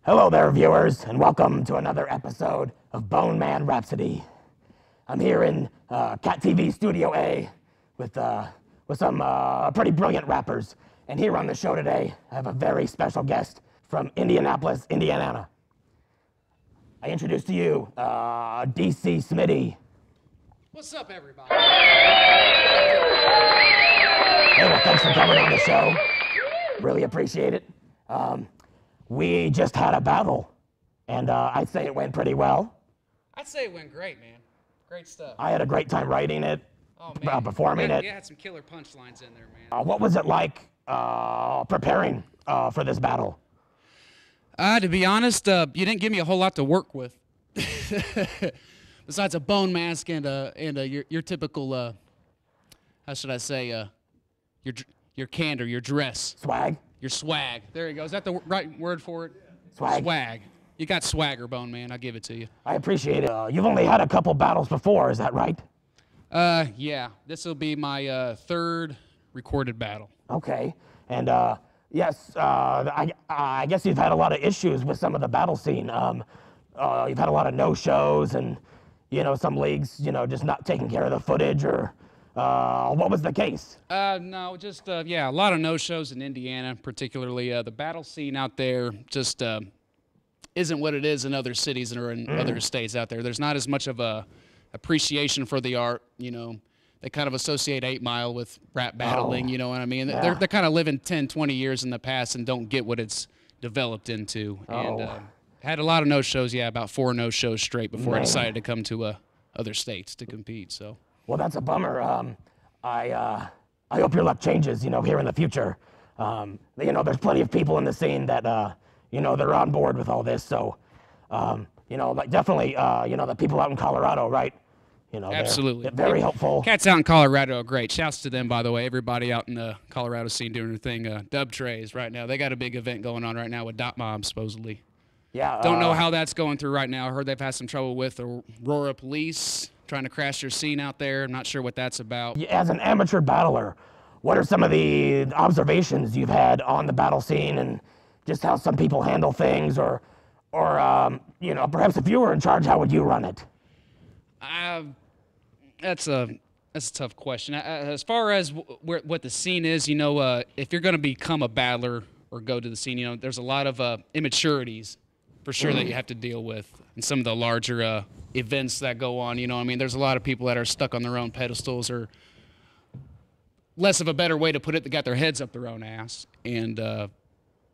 Hello there, viewers, and welcome to another episode of Bone Man Rhapsody. I'm here in Cat TV Studio A with some pretty brilliant rappers. And here on the show today, I have a very special guest from Indianapolis, Indiana. I introduce to you DC Smitty. What's up, everybody? Hey, well, thanks for coming on the show. Really appreciate it. We just had a battle, and I'd say it went pretty well. I'd say it went great, man. Great stuff. I had a great time writing it, performing it. You had some killer punchlines in there, man. What was it like preparing for this battle? To be honest, you didn't give me a whole lot to work with. Besides a bone mask and your typical, how should I say, your candor, your dress. Swag? Your swag. There you go. Is that the right word for it? Swag. Swag. You got swagger, Bone Man. I'll give it to you. I appreciate it. You've only had a couple battles before, is that right? Yeah. This will be my third recorded battle. Okay. And yes, I guess you've had a lot of issues with some of the battle scene. You've had a lot of no-shows and, some leagues, just not taking care of the footage or... what was the case? No, just, yeah, a lot of no-shows in Indiana, particularly. The battle scene out there just isn't what it is in other cities or in other states out there. There's not as much of a appreciation for the art, They kind of associate 8 Mile with rap battling, you know what I mean? Yeah. They're kind of living 10, 20 years in the past and don't get what it's developed into. And had a lot of no-shows, yeah, about 4 no-shows straight before I decided to come to other states to compete, so... Well, that's a bummer. I hope your luck changes, here in the future. There's plenty of people in the scene that, they're on board with all this. So, definitely, the people out in Colorado, right? Absolutely. They're very helpful. Cats out in Colorado are great. Shouts to them, by the way. Everybody out in the Colorado scene doing their thing. Dub Trays right now. They got a big event going on right now with Dot Mob, supposedly. Yeah. Don't know how that's going through right now. I heard they've had some trouble with the Aurora police trying to crash their scene out there. I'm not sure what that's about. As an amateur battler, what are some of the observations you've had on the battle scene and just how some people handle things, or perhaps if you were in charge, how would you run it? That's a tough question. As far as what the scene is, if you're going to become a battler or go to the scene, there's a lot of immaturities for sure that you have to deal with, and some of the larger events that go on. There's a lot of people that are stuck on their own pedestals, or less of a better way to put it, they got their heads up their own ass, and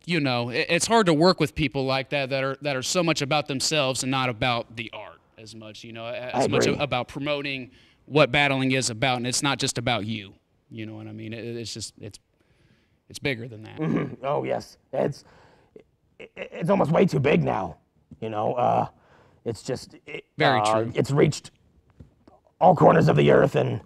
it's hard to work with people like that are so much about themselves and not about the art as much. As much about promoting what battling is about, and it's not just about you. You know what I mean? It's bigger than that. Mm-hmm. Oh yes, it's almost way too big now. It's just very true. It's reached all corners of the earth, and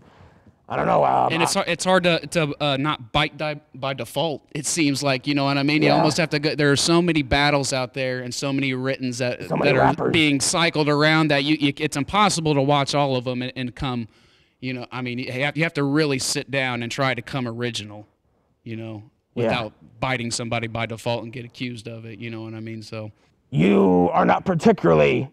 I don't know. And it's hard to not bite by default. It seems like, you know what I mean. You almost have to go. There are so many battles out there and so many writtens that are being cycled around that it's impossible to watch all of them and come. You have to really sit down and try to come original. Without biting somebody by default and get accused of it. You know what I mean? So you are not particularly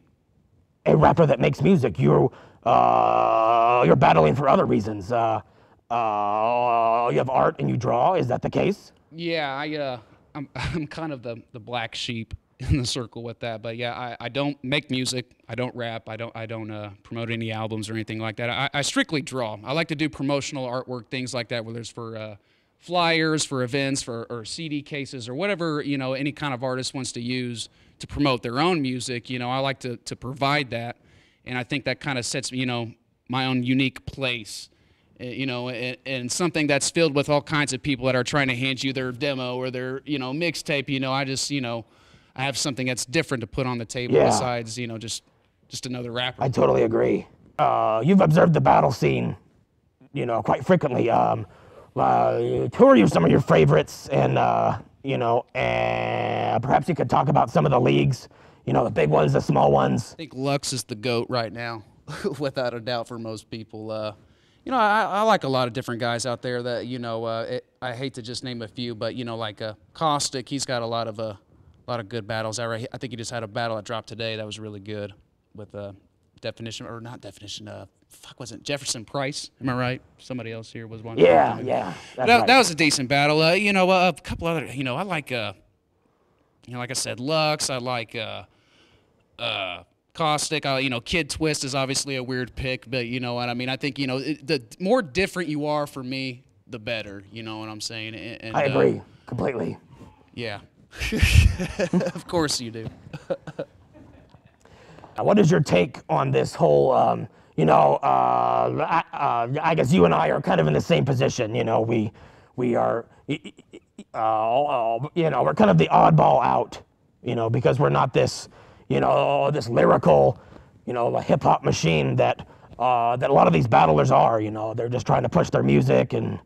a rapper that makes music. You're battling for other reasons. You have art and you draw. Is that the case? Yeah, I'm kind of the black sheep in the circle with that. But yeah, I don't make music. I don't rap. I don't promote any albums or anything like that. I strictly draw. I like to do promotional artwork, things like that, whether it's for flyers, for events, or CD cases, or whatever any kind of artist wants to use to promote their own music. I like to provide that, and I think that kind of sets my own unique place, and something that's filled with all kinds of people that are trying to hand you their demo or their mixtape. I just I have something that's different to put on the table besides just another rapper. I totally agree. You've observed the battle scene, quite frequently. Who are some of your favorites, and and perhaps you could talk about some of the leagues, the big ones, the small ones. I think Lux is the GOAT right now, without a doubt for most people. I like a lot of different guys out there that, I hate to just name a few, but, like Caustic, he's got a lot of lot of good battles. I think he just had a battle that dropped today that was really good with Definition, or not Definition, fuck, was it Jefferson Price? Am I right? Somebody else here was one. Yeah, yeah, that's right. That was a decent battle. You know, a couple other, you know, I like, you know, like I said, Lux. I like Caustic. You know, Kid Twist is obviously a weird pick, but you know what I mean. I think, you know, the more different you are for me, the better. You know what I'm saying? And, I agree completely. Yeah, of course you do. What is your take on this whole, you know, I guess you and I are kind of in the same position, you know, we are, you know, we're kind of the oddball out, you know, because we're not this, you know, this lyrical, you know, hip hop machine that a lot of these battlers are, you know, they're just trying to push their music and,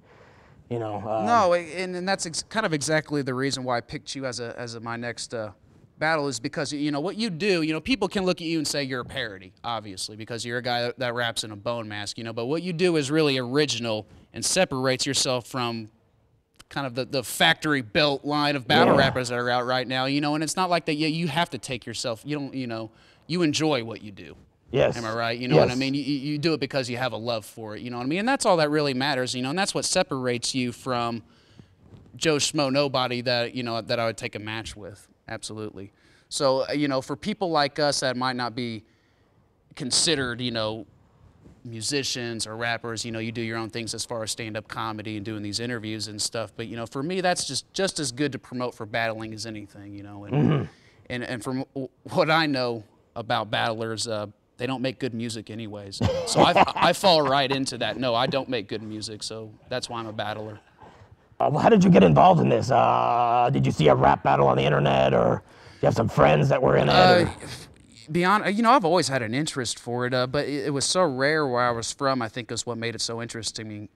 you know. No, and that's kind of exactly the reason why I picked you as my next battle, is because, you know, what you do, you know, people can look at you and say you're a parody, obviously, because you're a guy that raps in a bone mask, you know, but what you do is really original and separates yourself from kind of the factory built line of battle rappers that are out right now, you know, and it's not like that you have to take yourself, you don't, you know, you enjoy what you do. Yes. Am I right? You know what I mean? You do it because you have a love for it, you know what I mean? And that's all that really matters, you know, and that's what separates you from Joe Schmo nobody that, you know, that I would take a match with. Absolutely. So, you know, for people like us that might not be considered, you know, musicians or rappers, you know, you do your own things as far as stand-up comedy and doing these interviews and stuff. But, you know, for me, that's just as good to promote for battling as anything, you know. And, and from what I know about battlers, they don't make good music anyways. So I fall right into that. No, I don't make good music, so that's why I'm a battler. Well, how did you get involved in this? Did you see a rap battle on the internet, or do you have some friends that were in it? Beyond, you know, I've always had an interest for it, but it was so rare where I was from. I think is what made it so interesting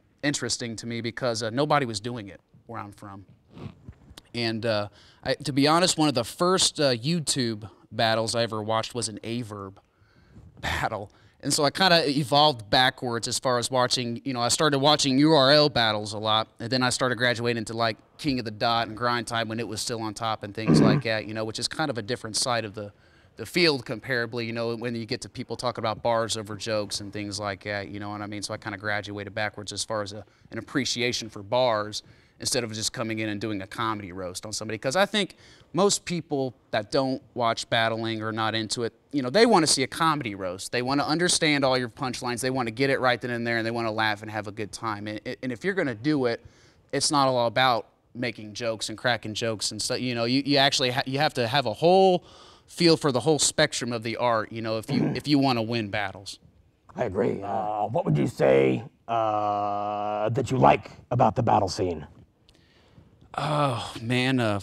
to me, because nobody was doing it where I'm from. And to be honest, one of the first YouTube battles I ever watched was an A-verb battle. And so I kind of evolved backwards as far as watching, you know, I started watching URL battles a lot, and then I started graduating into like King of the Dot and Grind Time when it was still on top and things like that, you know, which is kind of a different side of the field comparably, you know, when you get to people talking about bars over jokes and things like that, you know what I mean? So I kind of graduated backwards as far as an appreciation for bars, instead of just coming in and doing a comedy roast on somebody. Because I think most people that don't watch battling or not into it, you know, they want to see a comedy roast. They want to understand all your punchlines. They want to get it right then and there, and they want to laugh and have a good time. And if you're going to do it, it's not all about making jokes and cracking jokes and stuff. You know, you actually you have to have a whole feel for the whole spectrum of the art, you know, if you want to win battles. I agree. What would you say that you like about the battle scene? Oh, man,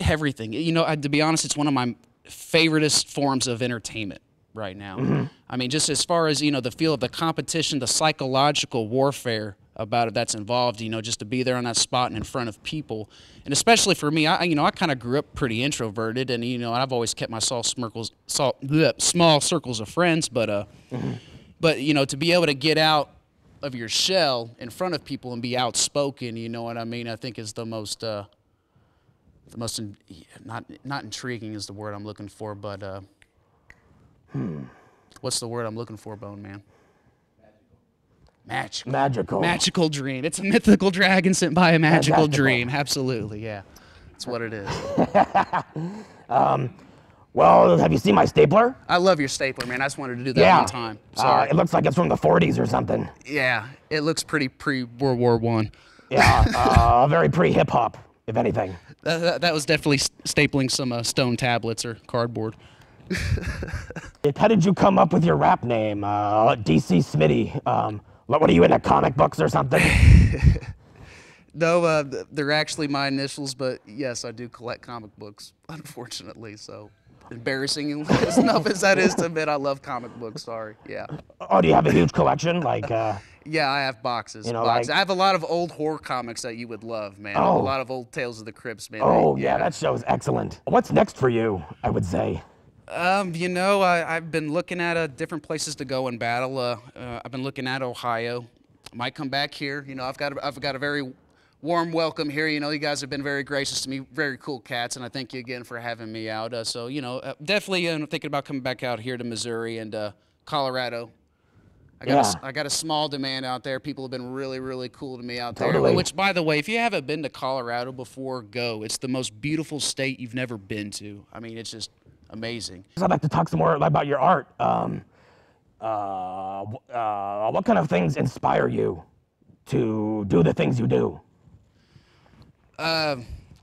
everything. You know, to be honest, it's one of my favoriteest forms of entertainment right now. I mean, just as far as, you know, the feel of the competition, the psychological warfare about it that's involved, you know, just to be there on that spot and in front of people. And especially for me, you know, I kind of grew up pretty introverted, and, you know, I've always kept my small circles of friends, but, you know, to be able to get out of your shell in front of people and be outspoken, you know what I mean, I think is the most not intriguing is the word I'm looking for, but what's the word I'm looking for, Bone Man? Magical. Magical dream. It's a mythical dragon sent by a magical dream. Absolutely, yeah. That's what it is. Well, have you seen my stapler? I love your stapler, man. I just wanted to do that one time. Sorry. It looks like it's from the 40s or something. Yeah, it looks pretty pre-World War I. Yeah, very pre-hip-hop, if anything. That was definitely stapling some stone tablets or cardboard. How did you come up with your rap name, DC Smitty? What are you, into comic books or something? No, they're actually my initials, but yes, I do collect comic books, unfortunately, so embarrassing enough as that is to admit, I love comic books, sorry, yeah. Oh, do you have a huge collection? Like, yeah, I have boxes. You know, boxes. like, I have a lot of old horror comics that you would love, man. Oh. A lot of old Tales of the Crypts, man. Oh, yeah, that show's excellent. What's next for you, I would say? You know, I've been looking at different places to go and battle. I've been looking at Ohio. Might come back here. You know, I've got a very warm welcome here. You know, you guys have been very gracious to me, very cool cats, and I thank you again for having me out. So, you know, definitely thinking about coming back out here to Missouri and Colorado. I got a small demand out there. People have been really, really cool to me out there. Which, by the way, if you haven't been to Colorado before, go. It's the most beautiful state you've never been to. I mean, it's just amazing. I'd like to talk some more about your art. What kind of things inspire you to do the things you do? I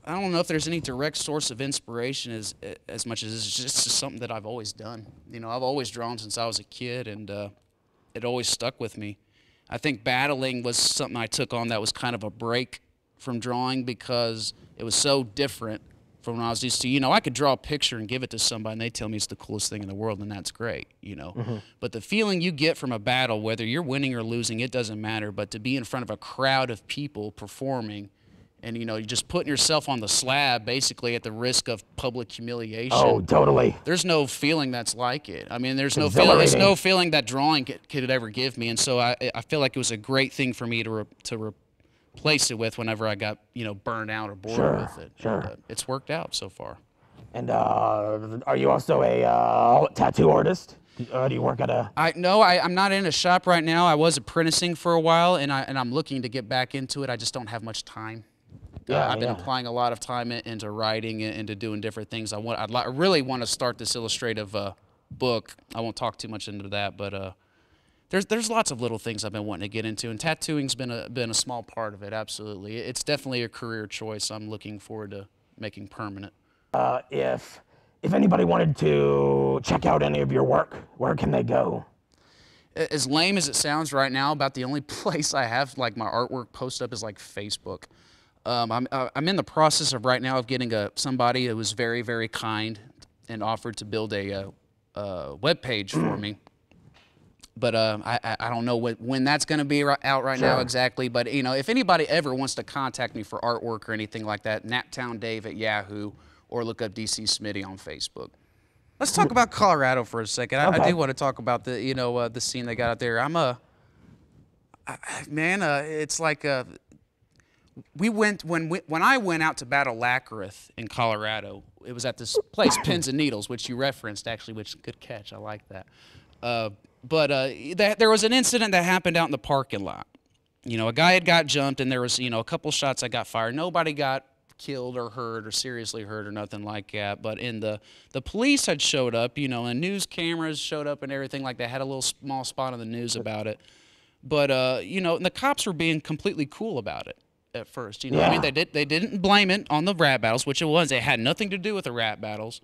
don't know if there's any direct source of inspiration as much as it's just something that I've always done. You know, I've always drawn since I was a kid, and it always stuck with me. I think battling was something I took on that was kind of a break from drawing because it was so different from when I was used to. You know, I could draw a picture and give it to somebody, and they tell me it's the coolest thing in the world, and that's great, you know. But the feeling you get from a battle, whether you're winning or losing, it doesn't matter, but to be in front of a crowd of people performing, and, you know, you're just putting yourself on the slab, basically, at the risk of public humiliation. Oh, totally. There's no feeling that's like it. I mean, there's no feeling that drawing could ever give me. And so I feel like it was a great thing for me to replace it with whenever I got, you know, burned out or bored with it. Sure. And, it's worked out so far. And are you also a tattoo artist? Do you work at a... No, I'm not in a shop right now. I was apprenticing for a while, and I'm looking to get back into it. I just don't have much time. I've been applying a lot of time into writing and into doing different things. I really want to start this illustrative book. I won't talk too much into that, but there's lots of little things I've been wanting to get into, and tattooing's been a small part of it. Absolutely, it's definitely a career choice I'm looking forward to making permanent. If anybody wanted to check out any of your work, where can they go? As lame as it sounds right now, about the only place I have like my artwork posted up is like Facebook. I'm in the process of right now of getting somebody who was very, very kind and offered to build a web page for me. But I don't know when that's going to be out right now exactly. But, you know, if anybody ever wants to contact me for artwork or anything like that, Naptown Dave at Yahoo, or look up DC Smitty on Facebook. Let's talk about Colorado for a second. I do want to talk about the, you know, the scene they got out there. It's like when I went out to battle Lackirith in Colorado, it was at this place, Pins and Needles, which you referenced, actually, which good catch. I like that. There was an incident that happened out in the parking lot. You know, a guy had got jumped, and there was, you know, a couple shots that got fired. Nobody got killed or hurt or seriously hurt or nothing like that. But the police had showed up, you know, and news cameras showed up and everything like that. Had a little small spot on the news about it. But you know, and the cops were being completely cool about it at first. You know, I mean, they didn't blame it on the rap battles, which it was. It had nothing to do with the rap battles.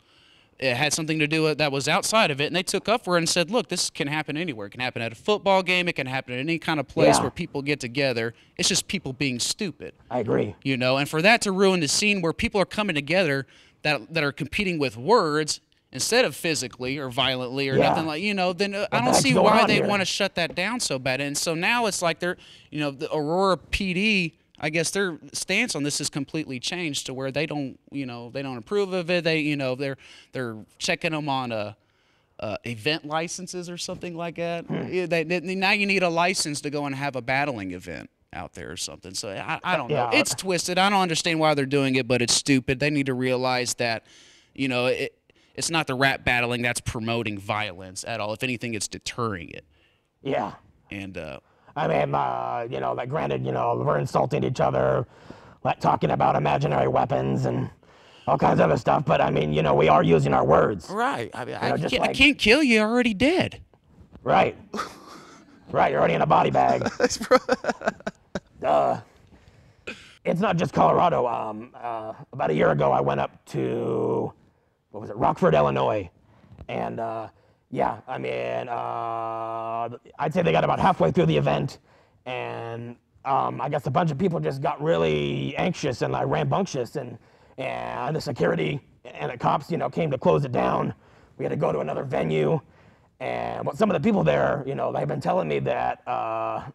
It had something to do with that was outside of it, and they took up for it and said, look, this can happen anywhere. It can happen at a football game. It can happen at any kind of place where people get together. It's just people being stupid. I agree. You know, and for that to ruin the scene where people are coming together that are competing with words instead of physically or violently or nothing like, you know, then I don't see why they want to shut that down so bad. And so now it's like they're, you know, the Aurora PD, I guess their stance on this has completely changed to where they don't, you know, they don't approve of it. They, you know, they're checking them on event licenses or something like that. Now you need a license to go and have a battling event out there or something. So I don't know. It's twisted. I don't understand why they're doing it, but it's stupid. They need to realize that, you know, it's not the rap battling that's promoting violence at all. If anything, it's deterring it. Yeah. And I mean, you know, like granted, you know, we're insulting each other, like talking about imaginary weapons and all kinds of other stuff. But I mean, you know, we are using our words. Right. I mean, I can't kill you. You're already dead. Right. Right. You're already in a body bag. It's not just Colorado. About a year ago, I went up to, what was it, Rockford, Illinois, and yeah, I mean, I'd say they got about halfway through the event, and I guess a bunch of people just got really anxious and like rambunctious, and the security and the cops, you know, came to close it down. We had to go to another venue, and some of the people there, you know, they've been telling me that that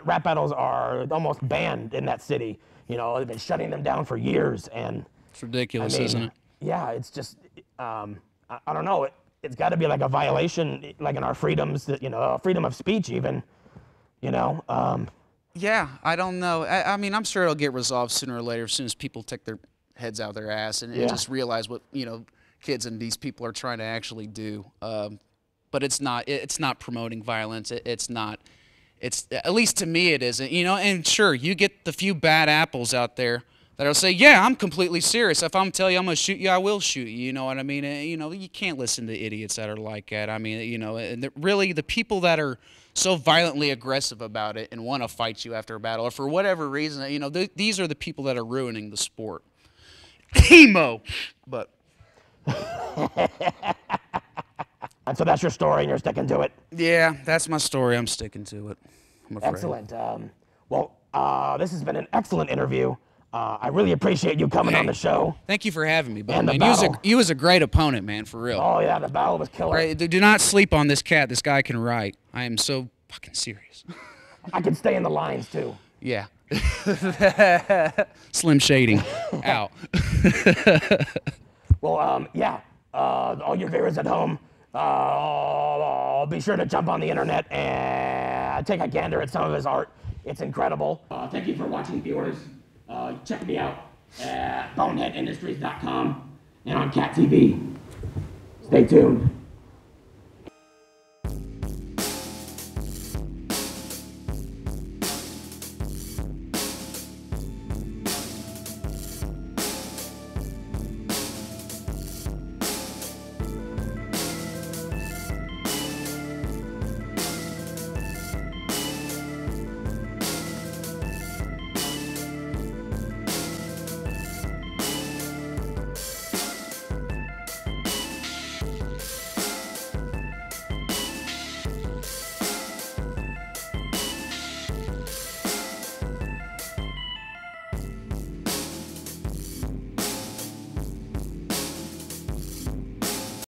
rap battles are almost banned in that city. You know, they've been shutting them down for years, and it's ridiculous, I mean, isn't it? Yeah, it's just. I don't know. It's got to be like a violation, like in our freedoms, that, you know, freedom of speech, even. You know. Yeah, I don't know. I mean, I'm sure it'll get resolved sooner or later, as soon as people take their heads out of their ass and just realize what kids and these people are trying to actually do. But it's not. It's not promoting violence. It's not. It's, at least to me, it isn't. And sure, you get the few bad apples out there that'll say, "Yeah, I'm completely serious. If I'm telling you I'm gonna shoot you, I will shoot you." You know what I mean? And, you can't listen to idiots that are like that. I mean, and really the people that are so violently aggressive about it and want to fight you after a battle, or for whatever reason, these are the people that are ruining the sport. Emo, but. And so that's your story, and you're sticking to it. Yeah, that's my story. I'm sticking to it. I'm afraid. Excellent. Well, this has been an excellent interview. I really appreciate you coming on the show. Thank you for having me, And man. You was a great opponent, man, for real. Oh yeah, the battle was killer. Right, do not sleep on this cat. This guy can write. I am so fucking serious. I can stay in the lines too. Yeah. Slim shading. Out. Well, yeah. All your viewers at home, be sure to jump on the internet and take a gander at some of his art. It's incredible. Thank you for watching, viewers. Check me out at boneheadindustries.com and on Cat TV. Stay tuned.